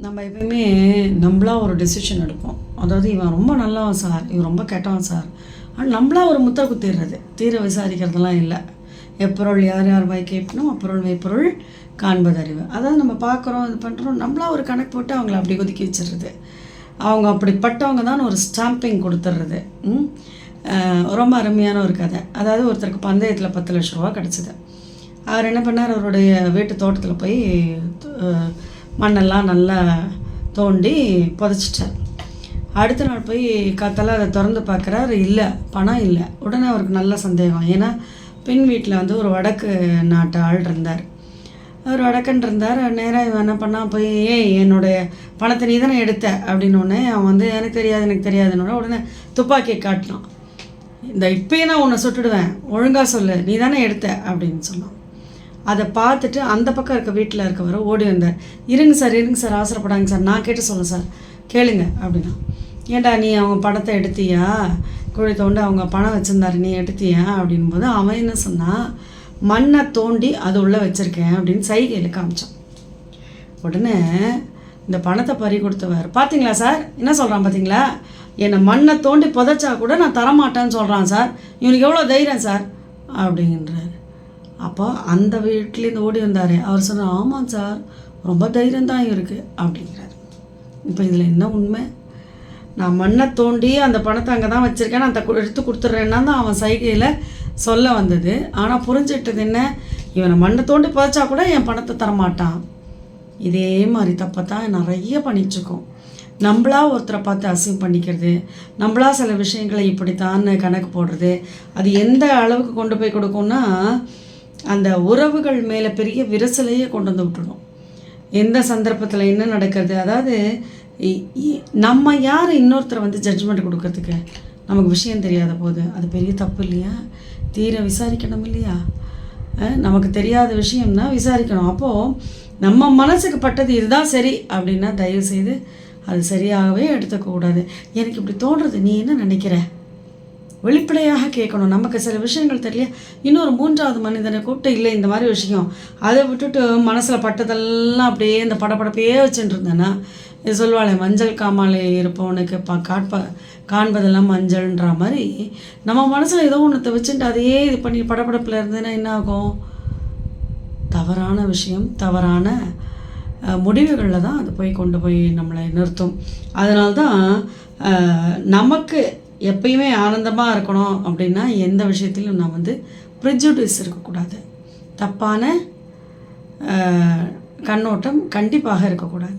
நம்ம எப்பயுமே நம்மளா ஒரு டெசிஷன் எடுப்போம். அதாவது இவன் ரொம்ப நல்லவன் சார், இவன் ரொம்ப கெட்டவன் சார். ஆனால் நம்மளா ஒரு முத்திரை குத்திடுறது, தீர விசாரிக்கிறதுலாம் இல்லை. எப்பொருள் யார் யார் வாய் கேட்கணும் அப்பொருள் மெய்ப்பொருள் காண்பது அறிவு. அதாவது நம்ம பார்க்குறோம், இது பண்ணுறோம், நம்மளா ஒரு கணக்கு போட்டு அவங்கள அப்படி ஒதுக்கி வச்சிடுறது. அவங்க அப்படிப்பட்டவங்க தான் ஒரு ஸ்டாம்பிங் கொடுத்துட்றது. ரொம்ப அருமையான ஒரு கதை. அதாவது ஒருத்தருக்கு பந்தயத்தில் 10 லட்ச ரூபா கிடச்சிது. அவர் என்ன பண்ணார், அவருடைய வீட்டு தோட்டத்தில் போய் மண்ணெல்லாம் நல்லா தோண்டி புதைச்சிட்டார். அடுத்த நாள் போய் காத்தால அதை திறந்து பார்க்குறாரு, இல்லை, பணம் இல்லை. உடனே அவருக்கு நல்ல சந்தேகம். ஏன்னா பெண் வீட்டில் ஒரு வடக்கு நாட்டு ஆள் இருந்தார். அவர் வடக்கன் இருந்தார். நேராக இவன் என்ன பண்ணால் போய், என்னுடைய பணத்தை நீ தானே எடுத்த அப்படின்னோடனே அவன் எனக்கு தெரியாதுன்னு உடனே துப்பாக்கியை காட்டினான். இந்த இப்பயே நான் உன்னை சுட்டுடுவேன், ஒழுங்காக சொல்லு, நீ தானே எடுத்த அப்படின்னு சொன்னான். அதை பார்த்துட்டு அந்த பக்கம் இருக்க வீட்டில் இருக்கவர் ஓடி வந்தார். இருங்க சார், அவசரப்படாங்க சார், நான் கேட்டு சொல்லுங்கள் சார், கேளுங்க அப்படின்னா. ஏண்டா நீ அவங்க பணத்தை எடுத்தியா, குழி தோண்டி அவங்க பணம் வச்சுருந்தாரு, நீ எடுத்தியா அப்படின்போது அவன் என்ன சொன்னான், மண்ணை தோண்டி அது உள்ளே வச்சுருக்கேன் அப்படின்னு சைகையில் காமிச்சான். உடனே இந்த பணத்தை பறி கொடுத்தவர், பார்த்தீங்களா சார் என்ன சொல்கிறான் பார்த்தீங்களா, என்னை மண்ணை தோண்டி புதைச்சா கூட நான் தரமாட்டேன்னு சொல்கிறான் சார், இவனுக்கு எவ்வளோ தைரியம் சார் அப்படின்றார். அப்போ அந்த வீட்லேருந்து ஓடி வந்தார். அவர் சொன்னார், ஆமாம் சார், ரொம்ப தைரியம்தான் இருக்குது அப்படிங்கிறார். இப்போ இதில் என்ன உண்மை, நான் மண்ணை தோண்டி அந்த பணத்தை அங்கே தான் வச்சுருக்கேன், நான் எடுத்து கொடுத்துட்றேன்னா தான் அவன் சைகையில் சொல்ல வந்தது. ஆனால் புரிஞ்சிட்டது என்ன, இவனை மண்ணை தோண்டி புதைச்சா கூட என் பணத்தை தரமாட்டான். இதே மாதிரி தப்பை தான் நிறைய பண்ணிகிட்ருக்கோம். நம்மளா ஒருத்தரை பார்த்து அசிங்கம் பண்ணிக்கிறது, நம்மளா சில விஷயங்களை இப்படித்தான் கணக்கு போடுறது, அது எந்த அளவுக்கு கொண்டு போய் கொடுக்கும்னா அந்த உறவுகள் மேலே பெரிய விரிசலையே கொண்டு வந்து விட்டுடும். எந்த சந்தர்ப்பத்தில் என்ன நடக்கிறது, அதாவது நம்ம யார் இன்னொருத்தரை ஜட்ஜ்மெண்ட் கொடுக்கறதுக்கு, நமக்கு விஷயம் தெரியாத போது அது பெரிய தப்பு இல்லையா, தீர விசாரிக்கணும் இல்லையா. நமக்கு தெரியாத விஷயம்னா விசாரிக்கணும். அப்போது நம்ம மனசுக்கு பட்டது இதுதான் சரி அப்படின்னா தயவுசெய்து அது சரியாகவே எடுத்துக்கக்கூடாது. எனக்கு இப்படி தோன்றுறது, நீ என்ன நினைக்கிற, வெளிப்படையாக கேட்கணும். நமக்கு சில விஷயங்கள் தெரியல, இன்னொரு 3வது மனிதனை கூப்பிட்டு, இல்லை இந்த மாதிரி விஷயம், அதை விட்டுட்டு மனசில் பட்டதெல்லாம் அப்படியே இந்த படப்படப்பையே வச்சுட்டு இருந்தேன்னா, இது சொல்லுவாளே மஞ்சள் காமாலை இருப்பவனுக்கு காண்பதெல்லாம் மஞ்சள்ன்ற மாதிரி நம்ம மனசில் ஏதோ ஒன்றத்தை வச்சுட்டு அதையே இது பண்ணி படப்படப்பில் இருந்ததுன்னா என்ன ஆகும், தவறான விஷயம், தவறான முடிவுகளில் தான் அது கொண்டு போய் நம்மளை நிறுத்தும். அதனால்தான் நமக்கு எப்பயுமே ஆனந்தமாக இருக்கணும் அப்படின்னா எந்த விஷயத்திலும் நான் ப்ரிஜுடிஸ் இருக்கக்கூடாது, தப்பான கண்ணோட்டம் கண்டிப்பாக இருக்கக்கூடாது.